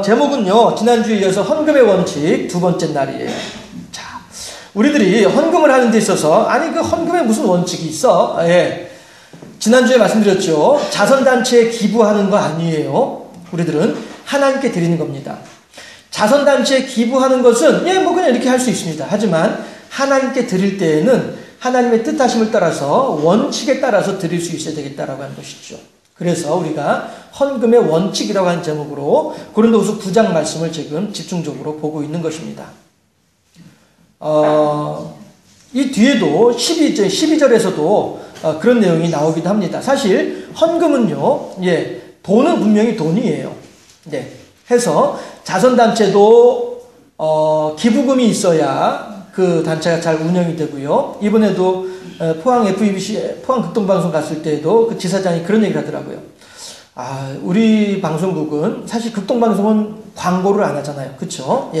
제목은요, 지난주에 이어서 헌금의 원칙 두 번째 날이에요. 자, 우리들이 헌금을 하는 데 있어서, 아니, 그 헌금에 무슨 원칙이 있어? 지난주에 말씀드렸죠. 자선단체에 기부하는 거 아니에요. 우리들은 하나님께 드리는 겁니다. 자선단체에 기부하는 것은, 뭐 그냥 이렇게 할 수 있습니다. 하지만 하나님께 드릴 때에는 하나님의 뜻하심을 따라서, 원칙에 따라서 드릴 수 있어야 되겠다라고 하는 것이죠. 그래서 우리가 헌금의 원칙이라고 하는 제목으로 고린도후서 9장 말씀을 지금 집중적으로 보고 있는 것입니다. 이 뒤에도 12절에서도 그런 내용이 나오기도 합니다. 사실 헌금은요, 돈은 분명히 돈이에요. 해서 자선단체도 기부금이 있어야 그 단체가 잘 운영이 되고요. 이번에도 포항 FEBC, 포항 극동방송 갔을 때에도 그 지사장이 그런 얘기를 하더라고요. 우리 방송국은 사실 극동방송은 광고를 안 하잖아요. 그쵸?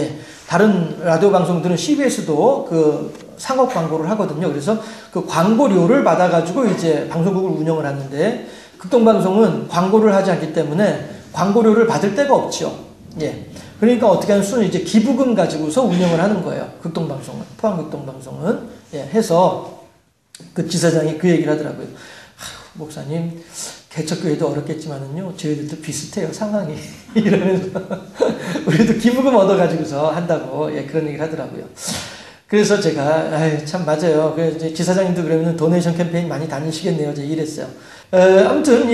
다른 라디오 방송들은 CBS도 그 상업 광고를 하거든요. 그래서 그 광고료를 받아가지고 이제 방송국을 운영을 하는데, 극동방송은 광고를 하지 않기 때문에 광고료를 받을 데가 없죠. 그러니까 어떻게 하는 수는 이제 기부금 가지고서 운영을 하는 거예요. 극동방송은, 포항 극동방송은. 해서 그 지사장이 그 얘기를 하더라고요. 목사님, 개척교회도 어렵겠지만은요, 저희들도 비슷해요, 상황이. 이러면서 우리도 기부금 얻어가지고서 한다고 그런 얘기를 하더라고요. 그래서 제가 참 맞아요. 이제 지사장님도 그러면 도네이션 캠페인 많이 다니시겠네요. 제가 이랬어요. 아무튼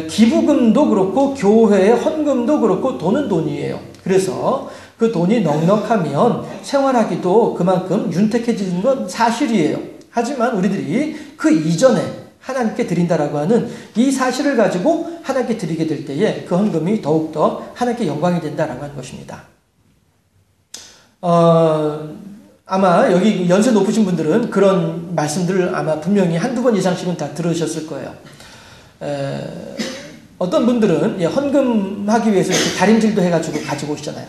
기부금도 그렇고 교회의 헌금도 그렇고 돈은 돈이에요. 그래서 그 돈이 넉넉하면 생활하기도 그만큼 윤택해지는 건 사실이에요. 하지만 우리들이 그 이전에 하나님께 드린다라고 하는 이 사실을 가지고 하나님께 드리게 될 때에 그 헌금이 더욱더 하나님께 영광이 된다라고 하는 것입니다. 아마 여기 연세 높으신 분들은 그런 말씀들을 아마 분명히 한두 번 이상씩은 다 들으셨을 거예요. 어떤 분들은 헌금하기 위해서 이렇게 다림질도 해가지고 가지고 오시잖아요.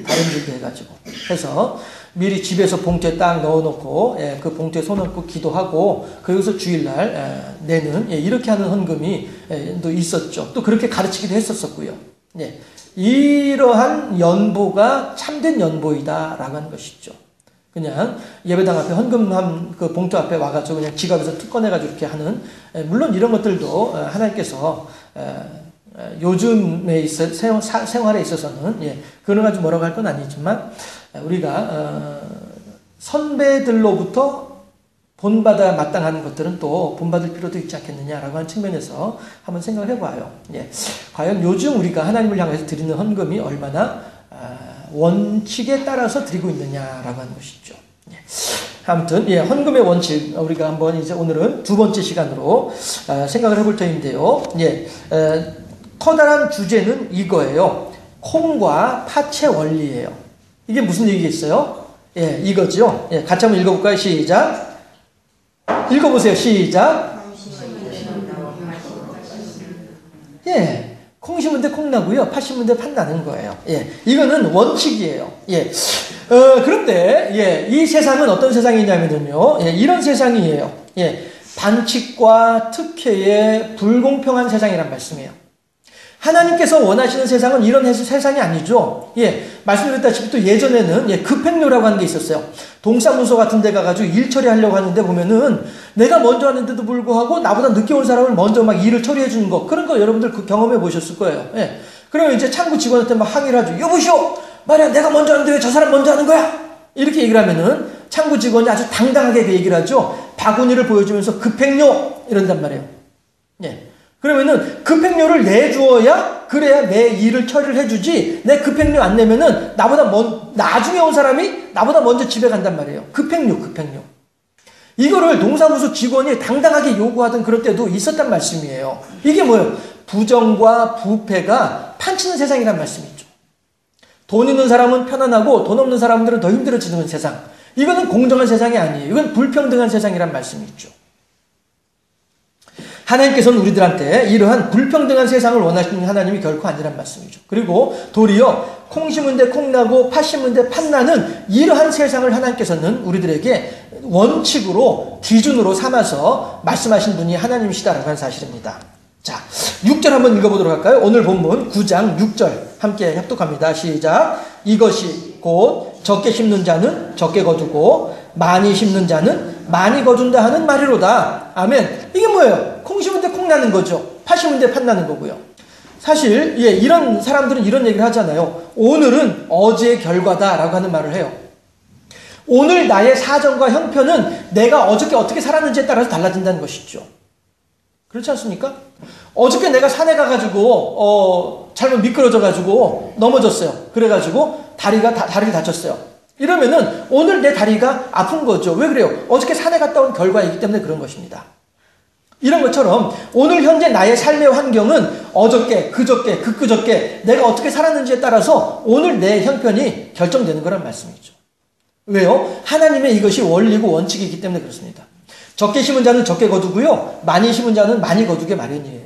다림질도 해가지고. 해서 미리 집에서 봉투에 딱 넣어놓고 그 봉투에 손 얹고 기도하고 그리고서 주일날 내는 이렇게 하는 헌금이 또 있었죠. 또 그렇게 가르치기도 했었고요. 이러한 연보가 참된 연보이다라고 하는 것이죠. 그냥 예배당 앞에 헌금함 그 봉투 앞에 와가지고 그냥 지갑에서 툭 꺼내가지고 이렇게 하는, 물론 이런 것들도 하나님께서 요즘에 생활에 있어서는 그런 가지고 뭐라고 할 건 아니지만, 우리가 선배들로부터 본받아 마땅한 것들은 또 본받을 필요도 있지 않겠느냐라고 하는 측면에서 한번 생각을 해봐요. 과연 요즘 우리가 하나님을 향해서 드리는 헌금이 얼마나 원칙에 따라서 드리고 있느냐라고 하는 것이죠. 아무튼 헌금의 원칙 우리가 한번 이제 오늘은 두 번째 시간으로 생각을 해볼 터인데요. 커다란 주제는 이거예요. 콩과 팥의 원리예요. 이게 무슨 얘기겠어요? 이거죠. 같이 한번 읽어볼까요? 시작. 읽어보세요. 시작. 콩 심은 데 콩 나고요. 팥 심은 데 팥 나는 거예요. 이거는 원칙이에요. 그런데 이 세상은 어떤 세상이냐면요. 이런 세상이에요. 반칙과 특혜의 불공평한 세상이란 말씀이에요. 하나님께서 원하시는 세상은 이런 세상이 아니죠. 말씀드렸다시피 또 예전에는 급행료라고 하는 게 있었어요. 동사무소 같은 데 가가지고 일 처리하려고 하는데 보면은 내가 먼저 하는데도 불구하고 나보다 늦게 온 사람을 먼저 막 일을 처리해 주는 거, 그런 거 여러분들 경험해 보셨을 거예요. 그러면 이제 창구 직원한테 막 항의를 하죠. 여보시오! 말이야, 내가 먼저 하는데 왜 저 사람 먼저 하는 거야? 이렇게 얘기를 하면은 창구 직원이 아주 당당하게 그 얘기를 하죠. 바구니를 보여주면서 급행료! 이런단 말이에요. 그러면은 급행료를 내주어야 그래야 내 일을 처리를 해주지, 내 급행료 안 내면은 나중에 온 사람이 나보다 먼저 집에 간단 말이에요. 급행료. 이거를 동사무소 직원이 당당하게 요구하던 그런 때도 있었단 말씀이에요. 이게 뭐예요? 부정과 부패가 판치는 세상이란 말씀이죠. 돈 있는 사람은 편안하고 돈 없는 사람들은 더 힘들어지는 세상. 이거는 공정한 세상이 아니에요. 이건 불평등한 세상이란 말씀이죠. 하나님께서는 우리들한테 이러한 불평등한 세상을 원하시는 하나님이 결코 아니란 말씀이죠. 그리고 도리어 콩 심은 데 콩 나고 팥 심은 데 팥 나는 이러한 세상을 하나님께서는 우리들에게 원칙으로 기준으로 삼아서 말씀하신 분이 하나님이시다라고 하는 사실입니다. 자, 6절 한번 읽어보도록 할까요? 오늘 본문 9장 6절 함께 합독합니다. 시작. 이것이 곧 적게 심는 자는 적게 거두고 많이 심는 자는 많이 거둔다 하는 말이로다. 아멘. 이게 뭐예요? 콩 심을 때 콩 나는 거죠. 팥 심을 때 팥 나는 거고요. 사실 이런 사람들은 이런 얘기를 하잖아요. 오늘은 어제의 결과다라고 하는 말을 해요. 오늘 나의 사정과 형편은 내가 어저께 어떻게 살았는지에 따라서 달라진다는 것이죠. 그렇지 않습니까? 어저께 내가 산에 가가지고 잘못 미끄러져가지고 넘어졌어요. 그래가지고 다리를 다쳤어요. 이러면은 오늘 내 다리가 아픈 거죠. 왜 그래요? 어저께 산에 갔다 온 결과이기 때문에 그런 것입니다. 이런 것처럼 오늘 현재 나의 삶의 환경은 어저께, 그저께, 그저께 내가 어떻게 살았는지에 따라서 오늘 내 형편이 결정되는 거란 말씀이죠. 왜요? 하나님의 이것이 원리고 원칙이기 때문에 그렇습니다. 적게 심은 자는 적게 거두고요. 많이 심은 자는 많이 거두게 마련이에요.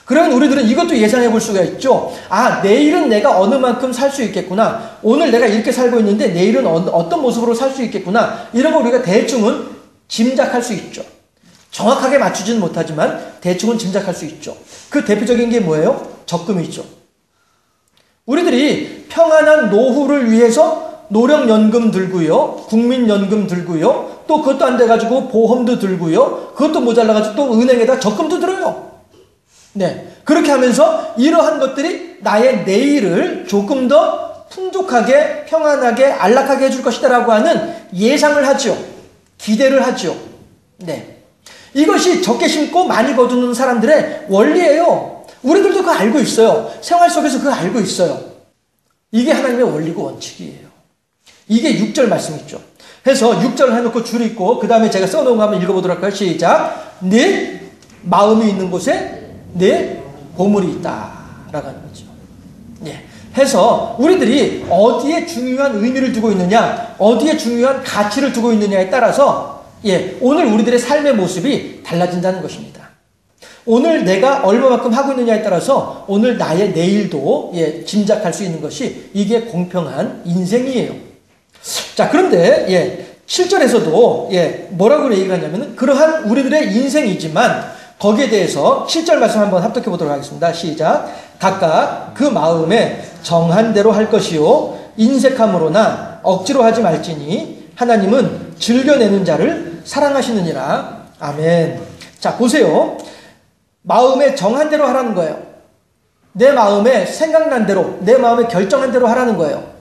그러면 우리들은 이것도 예상해 볼 수가 있죠. 아, 내일은 내가 어느 만큼 살 수 있겠구나. 오늘 내가 이렇게 살고 있는데 내일은 어떤 모습으로 살 수 있겠구나. 이런 거 우리가 대충은 짐작할 수 있죠. 정확하게 맞추지는 못하지만 대충은 짐작할 수 있죠. 그 대표적인 게 뭐예요? 적금이죠. 우리들이 평안한 노후를 위해서 노령연금 들고요. 국민연금 들고요. 또 그것도 안 돼가지고 보험도 들고요. 그것도 모자라가지고 또 은행에다 적금도 들어요. 네. 그렇게 하면서 이러한 것들이 나의 내일을 조금 더 풍족하게, 평안하게, 안락하게 해줄 것이다라고 하는 예상을 하죠. 기대를 하죠. 네. 이것이 적게 심고 많이 거두는 사람들의 원리예요. 우리들도 그거 알고 있어요. 생활 속에서 그거 알고 있어요. 이게 하나님의 원리고 원칙이에요. 이게 6절 말씀이죠. 해서 6절을 해놓고 줄 읽고 그 다음에 제가 써놓은 거 한번 읽어보도록 할까요? 시작. 네 마음이 있는 곳에 네 보물이 있다 라고 하는 거죠. 예. 해서 우리들이 어디에 중요한 의미를 두고 있느냐, 어디에 중요한 가치를 두고 있느냐에 따라서 오늘 우리들의 삶의 모습이 달라진다는 것입니다. 오늘 내가 얼마만큼 하고 있느냐에 따라서 오늘 나의 내일도 짐작할 수 있는 것이 이게 공평한 인생이에요. 자, 그런데 7절에서도 뭐라고 얘기를 하냐면은 그러한 우리들의 인생이지만 거기에 대해서 7절 말씀 한번 합독해 보도록 하겠습니다. 시작. 각각 그 마음에 정한 대로 할 것이요 인색함으로나 억지로 하지 말지니 하나님은 즐겨내는 자를 사랑하시느니라. 아멘. 자, 보세요. 마음에 정한 대로 하라는 거예요. 내 마음에 생각난 대로, 내 마음에 결정한 대로 하라는 거예요.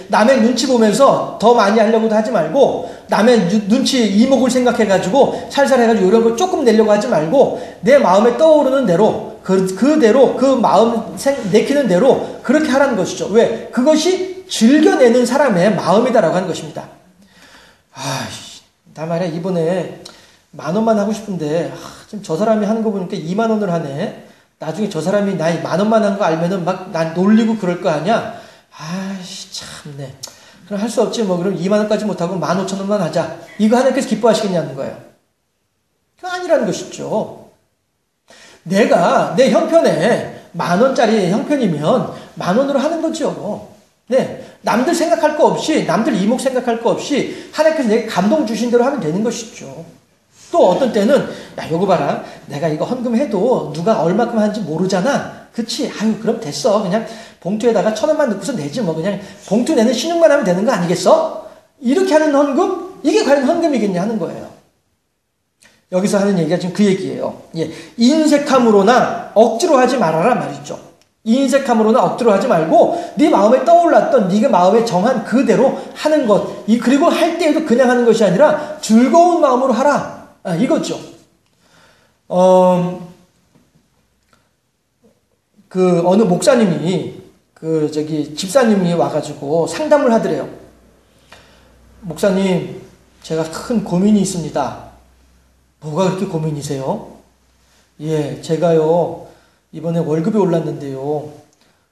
남의 눈치 보면서 더 많이 하려고도 하지 말고, 남의 눈치, 이목을 생각해가지고, 살살 해가지고 이런 걸 조금 내려고 하지 말고, 내 마음에 떠오르는 대로, 그대로, 그 마음 내키는 대로 그렇게 하라는 것이죠. 왜? 그것이 즐겨내는 사람의 마음이다라고 하는 것입니다. 나 말이야, 이번에 10,000원만 하고 싶은데, 지금 저 사람이 하는 거 보니까 20,000원을 하네. 나중에 저 사람이 나 10,000원만 한 거 알면은 막 난 놀리고 그럴 거 아니야? 참네. 그럼 할 수 없지. 그럼 20,000원까지 못하고 15,000원만 하자. 이거 하나님께서 기뻐하시겠냐는 거예요. 그거 아니라는 것이죠. 내가 내 형편에 10,000원짜리 형편이면 10,000원으로 하는 거죠. 네. 남들 생각할 거 없이, 남들 이목 생각할 거 없이 하나님께서 내게 감동 주신 대로 하면 되는 것이죠. 또 어떤 때는, 야, 요거 봐라. 내가 이거 헌금해도 누가 얼마큼 하는지 모르잖아. 그치? 그럼 됐어. 그냥 봉투에다가 1,000원만 넣고서 내지 뭐. 그냥 봉투 내는 신용만 하면 되는 거 아니겠어? 이렇게 하는 헌금? 이게 과연 헌금이겠냐 하는 거예요. 여기서 하는 얘기가 지금 그 얘기예요. 인색함으로나 억지로 하지 말아라 말이죠. 인색함으로나 억지로 하지 말고 네 마음에 떠올랐던 네가 마음에 정한 그대로 하는 것. 그리고 할 때에도 그냥 하는 것이 아니라 즐거운 마음으로 하라. 이거죠. 어느 목사님이 집사님이 와가지고 상담을 하더래요. 목사님, 제가 큰 고민이 있습니다. 뭐가 그렇게 고민이세요? 제가요 이번에 월급이 올랐는데요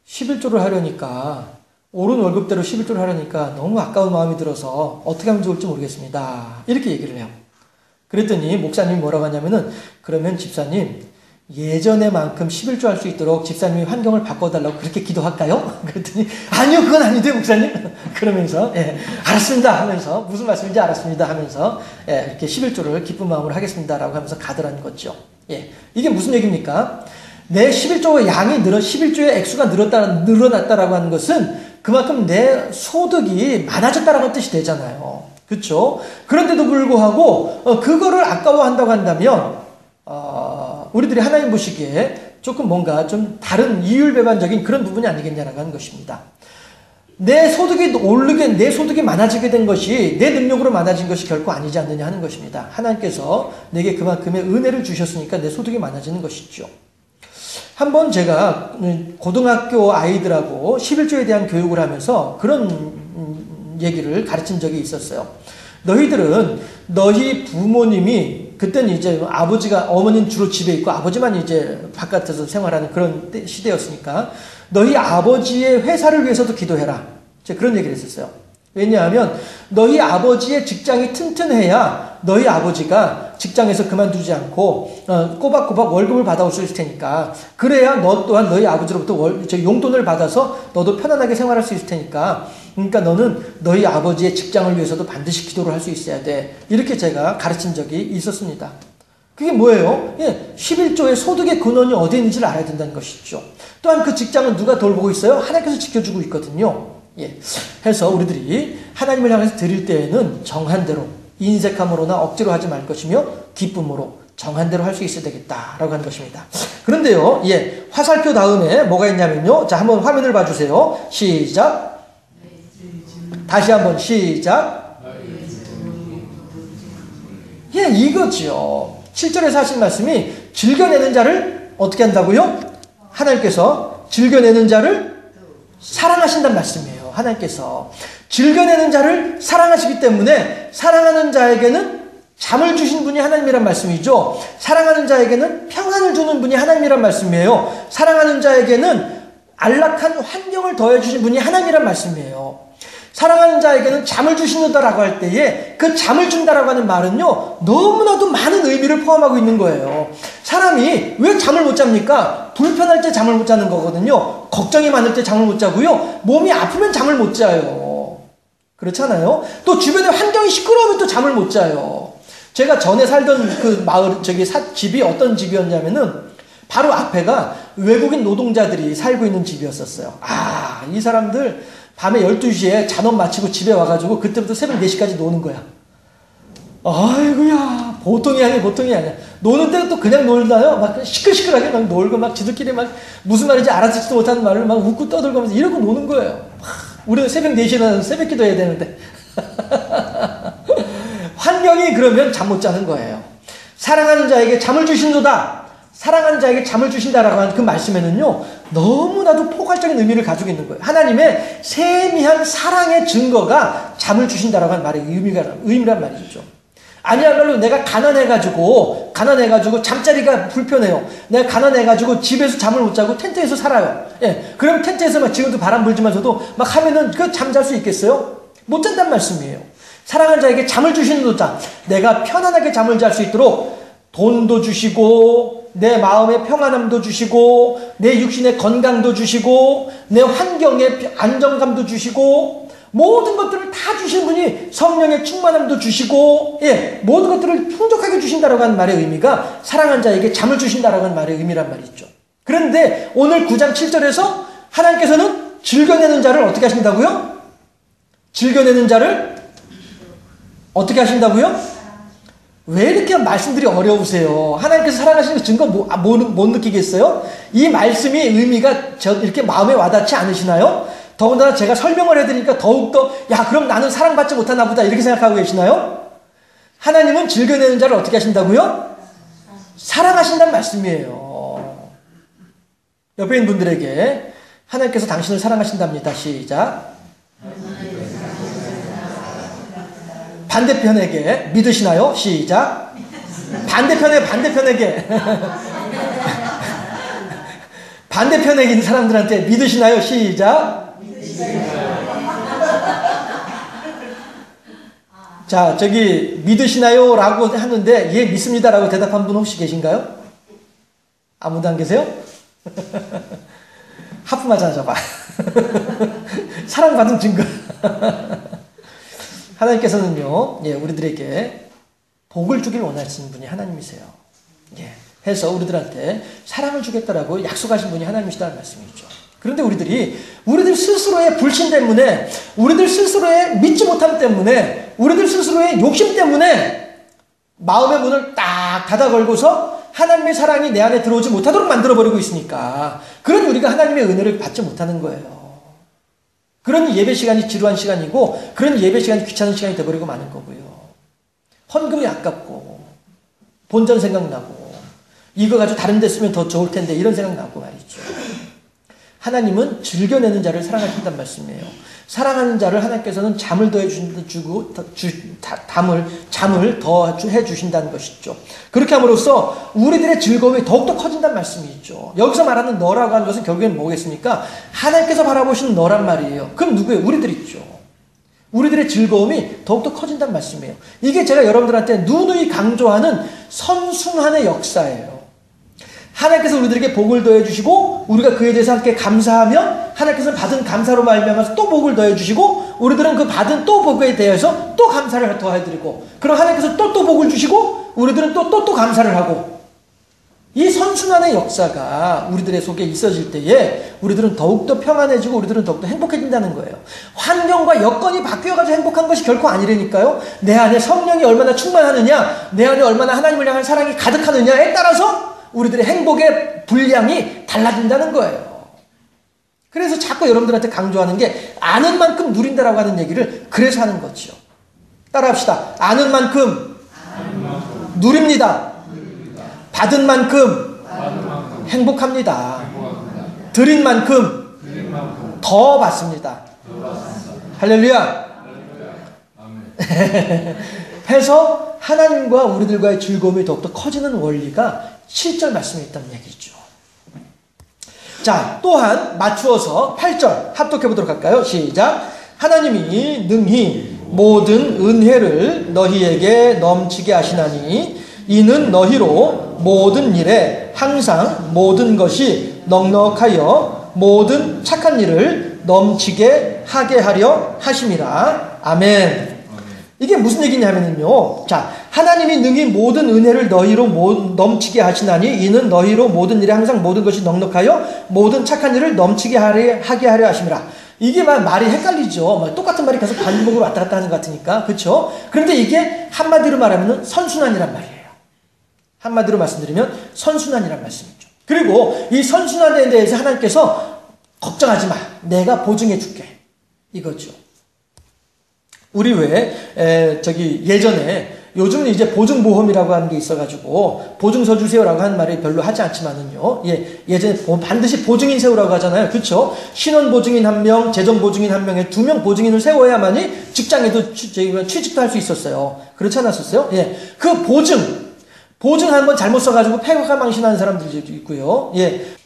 11조를 하려니까, 오른 월급대로 11조를 하려니까 너무 아까운 마음이 들어서 어떻게 하면 좋을지 모르겠습니다. 이렇게 얘기를 해요. 그랬더니 목사님이 뭐라고 하냐면은, 그러면 집사님 예전에만큼 11조 할 수 있도록 집사님이 환경을 바꿔달라고 그렇게 기도할까요? 그랬더니 아니요, 그건 아닌데 목사님. 그러면서 알았습니다 하면서, 무슨 말씀인지 알았습니다 하면서 이렇게 11조를 기쁜 마음으로 하겠습니다 라고 하면서 가더라는 거죠. 이게 무슨 얘기입니까? 내 11조 양이 11조의 액수가 늘어났다라고 하는 것은 그만큼 내 소득이 많아졌다라는 뜻이 되잖아요. 그렇죠? 그런데도 불구하고 그거를 아까워한다고 한다면 우리들이 하나님 보시기에 조금 뭔가 좀 다른 이율배반적인 그런 부분이 아니겠냐라고 하는 것입니다. 내 소득이 내 소득이 많아지게 된 것이 내 능력으로 많아진 것이 결코 아니지 않느냐 하는 것입니다. 하나님께서 내게 그만큼의 은혜를 주셨으니까 내 소득이 많아지는 것이죠. 한번 제가 고등학교 아이들하고 11조에 대한 교육을 하면서 그런 얘기를 가르친 적이 있었어요. 너희들은 너희 부모님이 그때는 이제 어머니는 주로 집에 있고 아버지만 이제 바깥에서 생활하는 그런 시대였으니까 너희 아버지의 회사를 위해서도 기도해라. 제가 그런 얘기를 했었어요. 왜냐하면 너희 아버지의 직장이 튼튼해야 너희 아버지가 직장에서 그만두지 않고 꼬박꼬박 월급을 받아올 수 있을 테니까 그래야 너 또한 너희 아버지로부터 용돈을 받아서 너도 편안하게 생활할 수 있을 테니까 그러니까 너는 너희 아버지의 직장을 위해서도 반드시 기도를 할 수 있어야 돼. 이렇게 제가 가르친 적이 있었습니다. 그게 뭐예요? 11조의 소득의 근원이 어디에 있는지를 알아야 된다는 것이죠. 또한 그 직장은 누가 돌보고 있어요? 하나님께서 지켜주고 있거든요. 해서 우리들이 하나님을 향해서 드릴 때에는 정한 대로 인색함으로나 억지로 하지 말 것이며 기쁨으로 정한 대로 할 수 있어야 되겠다라고 하는 것입니다. 그런데요, 화살표 다음에 뭐가 있냐면요. 자, 한번 화면을 봐주세요. 시작. 다시 한번 시작. 이거죠. 7절에서 하신 말씀이 즐겨내는 자를 어떻게 한다고요? 하나님께서 즐겨내는 자를 사랑하신다는 말씀이에요. 하나님께서 즐겨내는 자를 사랑하시기 때문에 사랑하는 자에게는 잠을 주신 분이 하나님이란 말씀이죠. 사랑하는 자에게는 평안을 주는 분이 하나님이란 말씀이에요. 사랑하는 자에게는 안락한 환경을 더해주신 분이 하나님이란 말씀이에요. 사랑하는 자에게는 잠을 주신다라고 할 때에 그 잠을 준다라고 하는 말은요, 너무나도 많은 의미를 포함하고 있는 거예요. 사람이 왜 잠을 못 잡니까? 불편할 때 잠을 못 자는 거거든요. 걱정이 많을 때 잠을 못 자고요. 몸이 아프면 잠을 못 자요. 그렇잖아요. 또 주변에 환경이 시끄러우면 또 잠을 못 자요. 제가 전에 살던 그 마을, 집이 어떤 집이었냐면은 바로 앞에가 외국인 노동자들이 살고 있는 집이었었어요. 이 사람들 밤에 12시에 잔업 마치고 집에 와가지고 그때부터 새벽 4시까지 노는 거야. 아이고야, 보통이 아니야. 노는 때는 또 그냥 놀나요? 막 시끌시끌하게 막 놀고 막 지들끼리 막 무슨 말인지 알아듣지도 못하는 말을 막 웃고 떠들면서 이러고 노는 거예요. 우리는 새벽 4시에 새벽 기도 해야 되는데. 환경이 그러면 잠 못 자는 거예요. 사랑하는 자에게 잠을 주신도다. 사랑하는 자에게 잠을 주신다라고 하는 그 말씀에는요, 너무나도 포괄적인 의미를 가지고 있는 거예요. 하나님의 세미한 사랑의 증거가 잠을 주신다라고 하는 말의 의미란 말이죠. 아니야말로 내가 가난해가지고 잠자리가 불편해요. 내가 가난해가지고 집에서 잠을 못 자고 텐트에서 살아요. 그럼 텐트에서 막 지금도 바람 불지면서도 막 하면은 그 잠잘 수 있겠어요? 못 잔다는 말씀이에요. 사랑하는 자에게 잠을 주시는도다. 내가 편안하게 잠을 잘 수 있도록 돈도 주시고 내 마음의 평안함도 주시고 내 육신의 건강도 주시고 내 환경의 안정감도 주시고 모든 것들을 다 주신 분이 성령의 충만함도 주시고 모든 것들을 풍족하게 주신다라고 하는 말의 의미가 사랑하는 자에게 잠을 주신다라고 하는 말의 의미란 말이죠. 그런데 오늘 9장 7절에서 하나님께서는 즐겨내는 자를 어떻게 하신다고요? 즐겨내는 자를 어떻게 하신다고요? 왜 이렇게 말씀들이 어려우세요? 하나님께서 사랑하시는 증거 못 느끼겠어요? 이 말씀이 의미가 이렇게 마음에 와닿지 않으시나요? 더군다나 제가 설명을 해드리니까 더욱더 그럼 나는 사랑받지 못하나 보다 이렇게 생각하고 계시나요? 하나님은 즐겨내는 자를 어떻게 하신다고요? 사랑하신다는 말씀이에요. 옆에 있는 분들에게 하나님께서 당신을 사랑하신답니다. 시작. 반대편에게 믿으시나요? 시작. 반대편에게 반대편에 있는 사람들한테 믿으시나요? 시작. 자, 저기 믿으시나요? 라고 하는데 예, 믿습니다 라고 대답한 분 혹시 계신가요? 아무도 안 계세요? 하품하잖아, 저봐. 사랑받은 증거. 하나님께서는요, 우리들에게 복을 주길 원하시는 분이 하나님이세요. 해서 우리들한테 사랑을 주겠다라고 약속하신 분이 하나님이시다는 말씀이죠. 그런데 우리들 스스로의 불신 때문에, 우리들 스스로의 믿지 못함 때문에, 우리들 스스로의 욕심 때문에 마음의 문을 딱 닫아 걸고서 하나님의 사랑이 내 안에 들어오지 못하도록 만들어버리고 있으니까, 그런 우리가 하나님의 은혜를 받지 못하는 거예요. 그런 예배 시간이 지루한 시간이고, 그런 예배 시간이 귀찮은 시간이 돼버리고 마는 거고요. 헌금이 아깝고, 본전 생각나고, 이거 가지고 다른 데 쓰면 더 좋을 텐데, 이런 생각 나고 말이죠. 하나님은 즐겨내는 자를 사랑하신단 말씀이에요. 사랑하는 자를 하나님께서는 잠을 더해 주신다는 것이죠. 그렇게 함으로써 우리들의 즐거움이 더욱더 커진다는 말씀이죠. 여기서 말하는 너라고 하는 것은 결국엔 뭐겠습니까? 하나님께서 바라보시는 너란 말이에요. 그럼 누구예요? 우리들이죠. 우리들의 즐거움이 더욱더 커진다는 말씀이에요. 이게 제가 여러분들한테 누누이 강조하는 선순환의 역사예요. 하나님께서 우리들에게 복을 더해주시고 우리가 그에 대해서 함께 감사하면 하나님께서 받은 감사로 말미암아서 또 복을 더해주시고 우리들은 그 받은 또 복에 대해서 또 감사를 더해드리고 그럼 하나님께서 또 복을 주시고 우리들은 또 감사를 하고 이 선순환의 역사가 우리들의 속에 있어질 때에 우리들은 더욱더 평안해지고 우리들은 더욱더 행복해진다는 거예요. 환경과 여건이 바뀌어가지고 행복한 것이 결코 아니라니까요. 내 안에 성령이 얼마나 충만하느냐, 내 안에 얼마나 하나님을 향한 사랑이 가득하느냐에 따라서 우리들의 행복의 분량이 달라진다는 거예요. 그래서 자꾸 여러분들한테 강조하는 게 아는 만큼 누린다라고 하는 얘기를 그래서 하는 거죠. 따라합시다. 아는 만큼 누립니다. 받은 만큼 행복합니다. 드린 만큼 더 받습니다. 할렐루야. 해서 하나님과 우리들과의 즐거움이 더욱더 커지는 원리가 7절 말씀에 있다는 얘기죠. 자, 또한 맞추어서 8절 합독해 보도록 할까요? 시작. 하나님이 능히 모든 은혜를 너희에게 넘치게 하시나니 이는 너희로 모든 일에 항상 모든 것이 넉넉하여 모든 착한 일을 넘치게 하게 하려 하심이라. 아멘. 이게 무슨 얘기냐면요. 자, 하나님이 능히 모든 은혜를 너희로 넘치게 하시나니 이는 너희로 모든 일에 항상 모든 것이 넉넉하여 모든 착한 일을 넘치게 하게 하려 하심이라. 이게 말이 헷갈리죠. 똑같은 말이 계속 반복으로 왔다 갔다 하는 것 같으니까. 그렇죠? 그런데 이게 한마디로 말하면 선순환이란 말이에요. 한마디로 말씀드리면 선순환이란 말씀이죠. 그리고 이 선순환에 대해서 하나님께서 걱정하지 마. 내가 보증해 줄게. 이거죠. 우리 예전에 요즘은 이제 보증보험이라고 하는 게 있어가지고 보증서 주세요라고 하는 말이 별로 하지 않지만은요. 예전에 반드시 보증인 세우라고 하잖아요. 그렇죠? 신원보증인 1명, 재정보증인 1명에 2명 보증인을 세워야만이 직장에도 취직도 할 수 있었어요. 그렇지 않았었어요? 그 보증 한번 잘못 써가지고 폐가 망신하는 사람들도 있고요.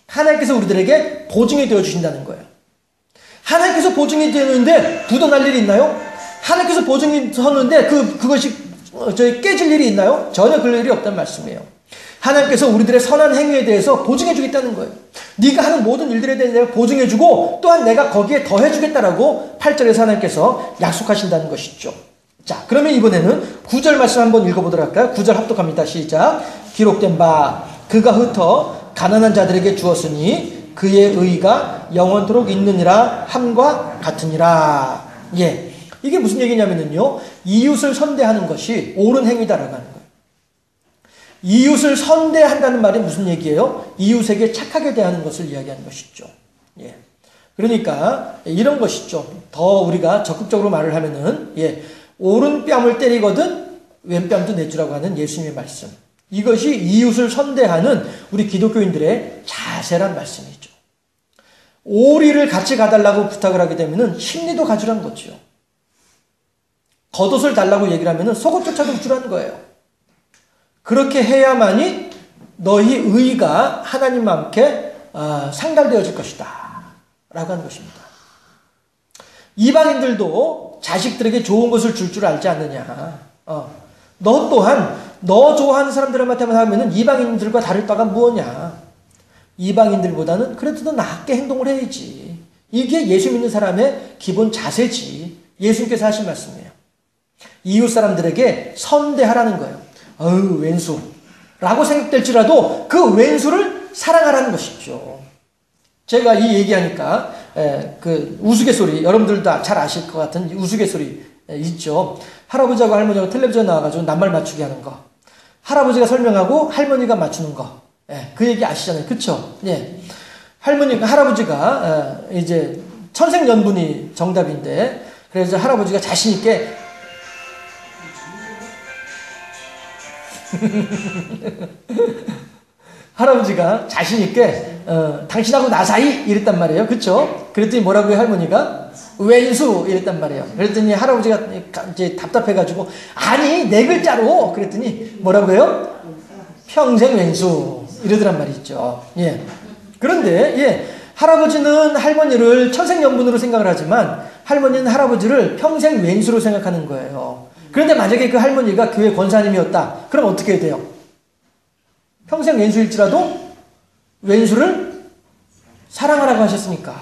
하나님께서 우리들에게 보증이 되어 주신다는 거예요. 하나님께서 보증이 되는데 부도날 일이 있나요? 하나님께서 보증이 섰는데 그것이 깨질 일이 있나요? 전혀 그럴 일이 없다는 말씀이에요. 하나님께서 우리들의 선한 행위에 대해서 보증해 주겠다는 거예요. 네가 하는 모든 일들에 대해 내가 보증해 주고 또한 내가 거기에 더해 주겠다라고 8절에서 하나님께서 약속하신다는 것이죠. 자, 그러면 이번에는 9절 말씀 한번 읽어보도록 할까요? 9절 합독합니다. 시작. 기록된 바 그가 흩어 가난한 자들에게 주었으니 그의 의가 영원토록 있느니라 함과 같으니라. 이게 무슨 얘기냐면요. 이웃을 선대하는 것이 옳은 행위다라고 하는 거예요. 이웃을 선대한다는 말이 무슨 얘기예요? 이웃에게 착하게 대하는 것을 이야기하는 것이죠. 그러니까 이런 것이죠. 더 우리가 적극적으로 말을 하면은 오른 뺨을 때리거든 왼뺨도 내주라고 하는 예수님의 말씀. 이것이 이웃을 선대하는 우리 기독교인들의 자세란 말씀이죠. 오리를 같이 가달라고 부탁을 하게 되면은 심리도 가주라는 거죠. 겉옷을 달라고 얘기를 하면은 속옷조차도 주라는 거예요. 그렇게 해야만이 너희 의가 하나님과 함께 상달되어질 것이다 라고 하는 것입니다. 이방인들도 자식들에게 좋은 것을 줄 알지 않느냐. 너 또한 너 좋아하는 사람들한테만 하면은 이방인들과 다를 바가 무엇냐. 이방인들보다는 그래도 더 낫게 행동을 해야지. 이게 예수 믿는 사람의 기본 자세지. 예수님께서 하신 말씀이에요. 이웃 사람들에게 선대하라는 거예요. 어우, 왼수. 라고 생각될지라도 그 왼수를 사랑하라는 것이죠. 제가 이 얘기하니까 그 우스갯소리, 여러분들 다 잘 아실 것 같은 우스갯소리 있죠. 할아버지하고 할머니하고 텔레비전 나와가지고 낱말 맞추기 하는 거, 할아버지가 설명하고 할머니가 맞추는 거, 그 얘기 아시잖아요. 그쵸? 예. 할아버지가 이제 천생연분이 정답인데, 그래서 할아버지가 자신있게 할아버지가 자신있게 당신하고 나 사이 이랬단 말이에요. 그쵸? 그랬더니 뭐라고요? 할머니가 왼수 이랬단 말이에요. 그랬더니 할아버지가 이제 답답해가지고 아니 4글자로 그랬더니 뭐라고 해요? 평생 왼수 이러더란 말이죠. 예. 그런데 예, 할아버지는 할머니를 천생연분으로 생각을 하지만 할머니는 할아버지를 평생 왼수로 생각하는 거예요. 그런데 만약에 그 할머니가 교회 권사님이었다. 그럼 어떻게 해야 돼요? 평생 왼수일지라도 왼수를 사랑하라고 하셨으니까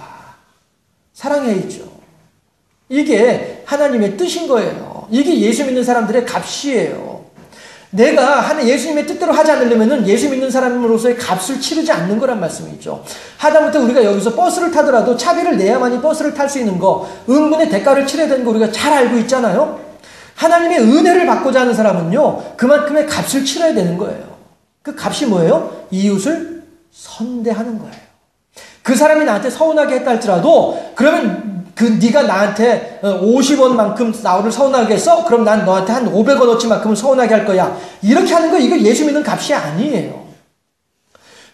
사랑해야죠. 이게 하나님의 뜻인 거예요. 이게 예수 믿는 사람들의 값이에요. 내가 예수님의 뜻대로 하지 않으려면 예수 믿는 사람으로서의 값을 치르지 않는 거란 말씀이죠. 하다못해 우리가 여기서 버스를 타더라도 차비를 내야만이 버스를 탈 수 있는 거, 은근의 대가를 치러야 되는 거 우리가 잘 알고 있잖아요. 하나님의 은혜를 받고자 하는 사람은요, 그만큼의 값을 치러야 되는 거예요. 그 값이 뭐예요? 이웃을 선대하는 거예요. 그 사람이 나한테 서운하게 했다 할지라도 그러면 네가 나한테 50원만큼 나를 서운하게 했어? 그럼 난 너한테 한 500원어치만큼은 서운하게 할 거야. 이렇게 하는 거 이거 예수 믿는 값이 아니에요.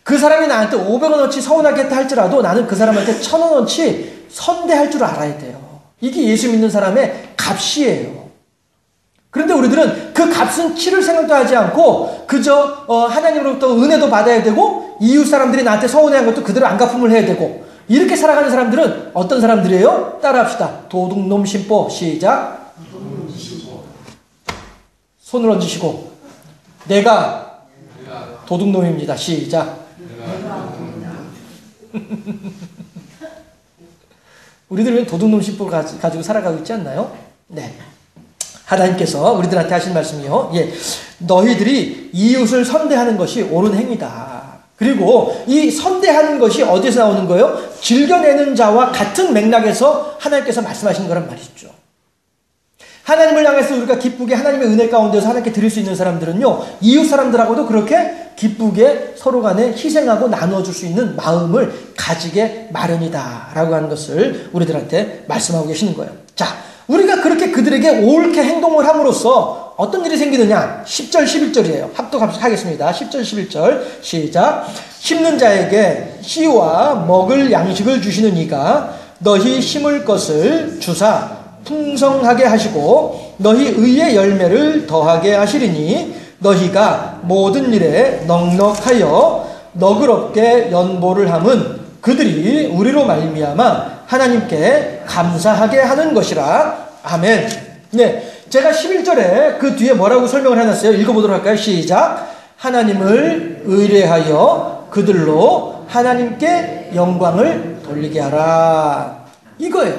그 사람이 나한테 500원어치 서운하게 했다 할지라도 나는 그 사람한테 1000원어치 선대할 줄 알아야 돼요. 이게 예수 믿는 사람의 값이에요. 그런데 우리들은 그 값은 치를 생각도 하지 않고 그저 하나님으로부터 은혜도 받아야 되고 이웃 사람들이 나한테 서운해한 것도 그대로 안 갚음을 해야 되고 이렇게 살아가는 사람들은 어떤 사람들이에요? 따라합시다. 도둑놈 심보. 시작. 손을 얹으시고 내가 도둑놈입니다. 시작. 우리들은 도둑놈 심보를 가지고 살아가고 있지 않나요? 네. 하나님께서 우리들한테 하신 말씀이요. 예. 너희들이 이웃을 선대하는 것이 옳은 행위다. 그리고 이 선대하는 것이 어디서 나오는 거예요? 즐겨내는 자와 같은 맥락에서 하나님께서 말씀하신 거란 말이죠. 하나님을 향해서 우리가 기쁘게 하나님의 은혜 가운데서 하나님께 드릴 수 있는 사람들은요, 이웃 사람들하고도 그렇게 기쁘게 서로 간에 희생하고 나누어줄 수 있는 마음을 가지게 마련이다 라고 하는 것을 우리들한테 말씀하고 계시는 거예요. 자, 우리가 그렇게 그들에게 옳게 행동을 함으로써 어떤 일이 생기느냐? 10절 11절이에요. 합독하겠습니다. 10절 11절 시작. 심는 자에게 씨와 먹을 양식을 주시는 이가 너희 심을 것을 주사 풍성하게 하시고 너희 의의 열매를 더하게 하시리니 너희가 모든 일에 넉넉하여 너그럽게 연보를 함은 그들이 우리로 말미암아 하나님께 감사하게 하는 것이라. 아멘. 네, 제가 11절에 그 뒤에 뭐라고 설명을 해놨어요? 읽어보도록 할까요? 시작. 하나님을 의뢰하여 그들로 하나님께 영광을 돌리게 하라. 이거예요.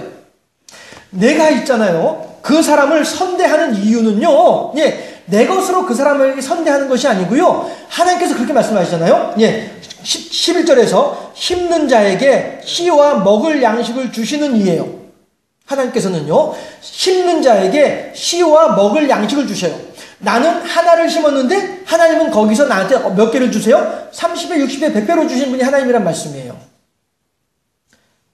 내가 있잖아요. 그 사람을 선대하는 이유는요, 예, 내 것으로 그 사람을 선대하는 것이 아니고요, 하나님께서 그렇게 말씀하시잖아요. 예, 11절에서 심는 자에게 씨와 먹을 양식을 주시는 이예요. 하나님께서는요, 심는 자에게 씨와 먹을 양식을 주셔요. 나는 하나를 심었는데 하나님은 거기서 나한테 몇 개를 주세요? 30배, 60배, 100배로 주신 분이 하나님이란 말씀이에요.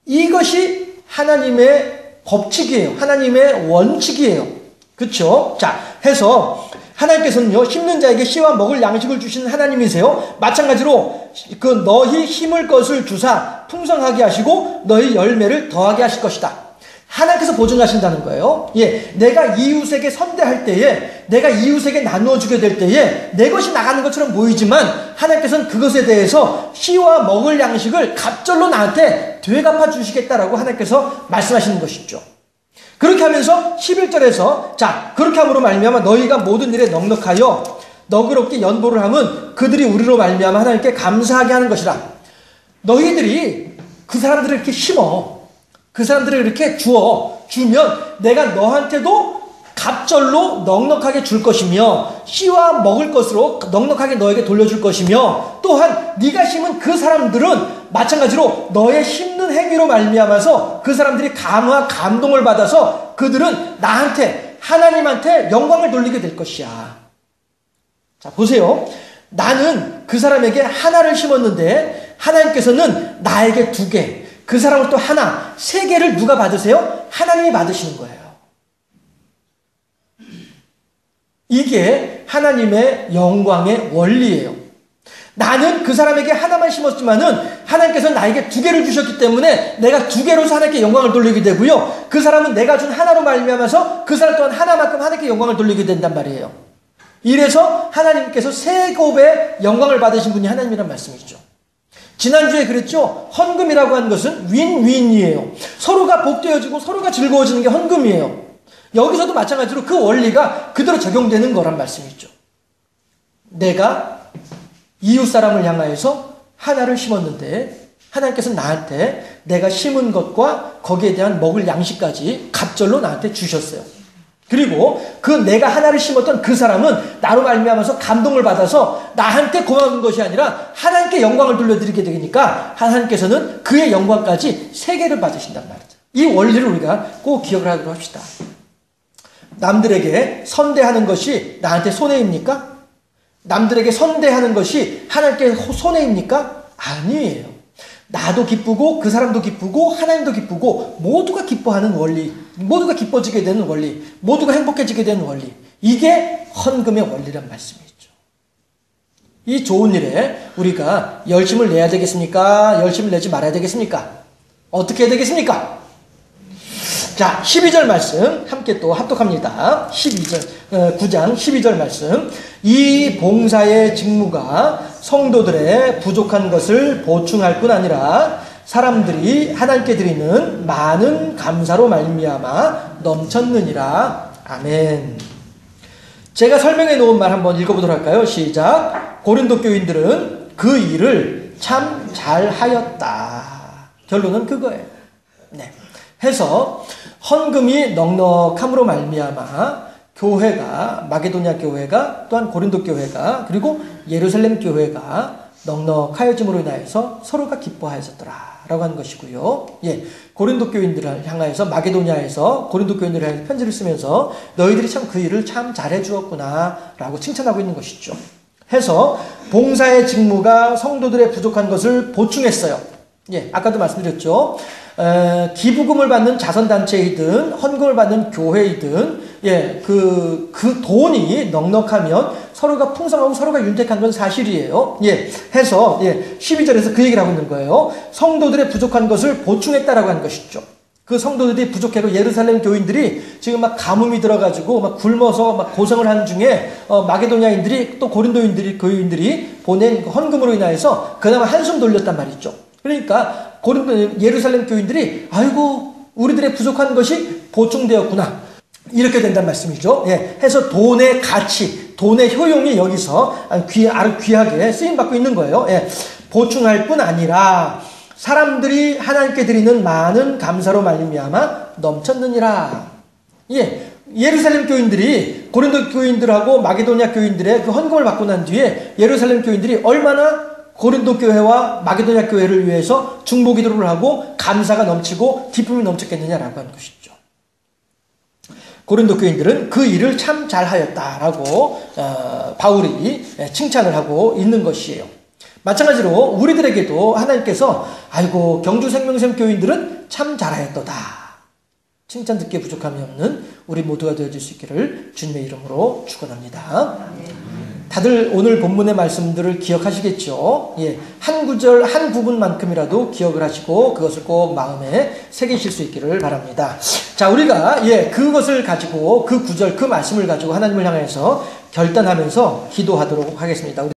이것이 하나님의 법칙이에요. 하나님의 원칙이에요. 그렇죠? 자, 해서 하나님께서는요, 심는 자에게 씨와 먹을 양식을 주시는 하나님이세요. 마찬가지로 그 너희 힘을 것을 주사 풍성하게 하시고 너희 열매를 더하게 하실 것이다. 하나님께서 보증하신다는 거예요. 예, 내가 이웃에게 선대할 때에, 내가 이웃에게 나누어주게 될 때에 내 것이 나가는 것처럼 보이지만 하나님께서는 그것에 대해서 씨와 먹을 양식을 갑절로 나한테 되갚아 주시겠다라고 하나님께서 말씀하시는 것이죠. 그렇게 하면서 11절에서 자, 그렇게 함으로 말미암아 너희가 모든 일에 넉넉하여 너그럽게 연보를 함은 그들이 우리로 말미암아 하나님께 감사하게 하는 것이라. 너희들이 그 사람들을 이렇게 심어, 그 사람들을 이렇게 주면 내가 너한테도 갑절로 넉넉하게 줄 것이며 씨와 먹을 것으로 넉넉하게 너에게 돌려줄 것이며 또한 네가 심은 그 사람들은 마찬가지로 너의 심는 행위로 말미암아서 그 사람들이 감화 감동을 받아서 그들은 나한테 하나님한테 영광을 돌리게 될 것이야. 자, 보세요. 나는 그 사람에게 하나를 심었는데 하나님께서는 나에게 2개, 그 사람을 또 하나, 3개를 누가 받으세요? 하나님이 받으시는 거예요. 이게 하나님의 영광의 원리예요. 나는 그 사람에게 하나만 심었지만은 하나님께서 나에게 2개를 주셨기 때문에 내가 2개로서 하나님께 영광을 돌리게 되고요. 그 사람은 내가 준 하나로 말미암아서 그 사람 또한 하나만큼 하나님께 영광을 돌리게 된단 말이에요. 이래서 하나님께서 3곱의 영광을 받으신 분이 하나님이란 말씀이죠. 지난주에 그랬죠. 헌금이라고 하는 것은 윈윈이에요. 서로가 복되어지고 서로가 즐거워지는 게 헌금이에요. 여기서도 마찬가지로 그 원리가 그대로 적용되는 거란 말씀이죠. 내가 이웃 사람을 향하여서 하나를 심었는데 하나님께서 나한테 내가 심은 것과 거기에 대한 먹을 양식까지 갑절로 나한테 주셨어요. 그리고 그 내가 하나를 심었던 그 사람은 나로 말미암아서 감동을 받아서 나한테 고마운 것이 아니라 하나님께 영광을 돌려드리게 되니까 하나님께서는 그의 영광까지 3개를 받으신단 말이죠. 이 원리를 우리가 꼭 기억을 하도록 합시다. 남들에게 선대하는 것이 나한테 손해입니까? 남들에게 선대하는 것이 하나님께 손해입니까? 아니에요. 나도 기쁘고 그 사람도 기쁘고 하나님도 기쁘고 모두가 기뻐하는 원리, 모두가 기뻐지게 되는 원리, 모두가 행복해지게 되는 원리, 이게 헌금의 원리란 말씀이죠. 이 좋은 일에 우리가 열심을 내야 되겠습니까? 열심을 내지 말아야 되겠습니까? 어떻게 해야 되겠습니까? 자, 12절 말씀 함께 또 합독합니다. 9장 12절 말씀. 이 봉사의 직무가 성도들의 부족한 것을 보충할 뿐 아니라 사람들이 하나님께 드리는 많은 감사로 말미암아 넘쳤느니라. 아멘. 제가 설명해 놓은 말 한번 읽어보도록 할까요? 시작. 고린도 교인들은 그 일을 참 잘하였다. 결론은 그거예요. 네. 해서 헌금이 넉넉함으로 말미암아 교회가, 마게도냐 교회가, 또한 고린도 교회가, 그리고 예루살렘 교회가 넉넉하여짐으로 인하여서 서로가 기뻐하였더라 라고 하는 것이고요. 예, 고린도 교인들을 향하여서 마게도냐에서 고린도 교인들을 향해서 편지를 쓰면서 너희들이 참 그 일을 참 잘해 주었구나 라고 칭찬하고 있는 것이죠. 해서 봉사의 직무가 성도들의 부족한 것을 보충했어요. 예, 아까도 말씀드렸죠. 기부금을 받는 자선단체이든 헌금을 받는 교회이든 예, 그 돈이 넉넉하면 서로가 풍성하고 서로가 윤택한 건 사실이에요. 예, 해서 예, 12절에서 그 얘기를 하고 있는 거예요. 성도들의 부족한 것을 보충했다라고 하는 것이죠. 그 성도들이 부족하고 예루살렘 교인들이 지금 막 가뭄이 들어가지고 막 굶어서 막 고생을 하는 중에 마게도냐인들이 또 고린도인들이 교인들이 보낸 헌금으로 인하여서 그나마 한숨 돌렸단 말이죠. 그러니까 예루살렘 교인들이 아이고 우리들의 부족한 것이 보충되었구나 이렇게 된다는 말씀이죠. 예, 해서 돈의 가치, 돈의 효용이 여기서 아주 귀하게 쓰임받고 있는 거예요. 예, 보충할 뿐 아니라 사람들이 하나님께 드리는 많은 감사로 말미암아 넘쳤느니라. 예, 예루살렘 교인들이 고린도 교인들하고 마게도냐 교인들의 그 헌금을 받고 난 뒤에 예루살렘 교인들이 얼마나 고린도 교회와 마게도냐 교회를 위해서 중보 기도를 하고 감사가 넘치고 기쁨이 넘쳤겠느냐라고 하는 것이죠. 고린도 교인들은 그 일을 참 잘하였다라고 바울이 칭찬을 하고 있는 것이에요. 마찬가지로 우리들에게도 하나님께서 아이고 경주생명샘 교인들은 참 잘하였도다. 칭찬 듣기에 부족함이 없는 우리 모두가 되어줄 수 있기를 주님의 이름으로 축원합니다. 다들 오늘 본문의 말씀들을 기억하시겠죠? 예, 한 구절, 한 부분만큼이라도 기억을 하시고 그것을 꼭 마음에 새기실 수 있기를 바랍니다. 자, 우리가 예, 그것을 가지고 그 구절, 그 말씀을 가지고 하나님을 향해서 결단하면서 기도하도록 하겠습니다.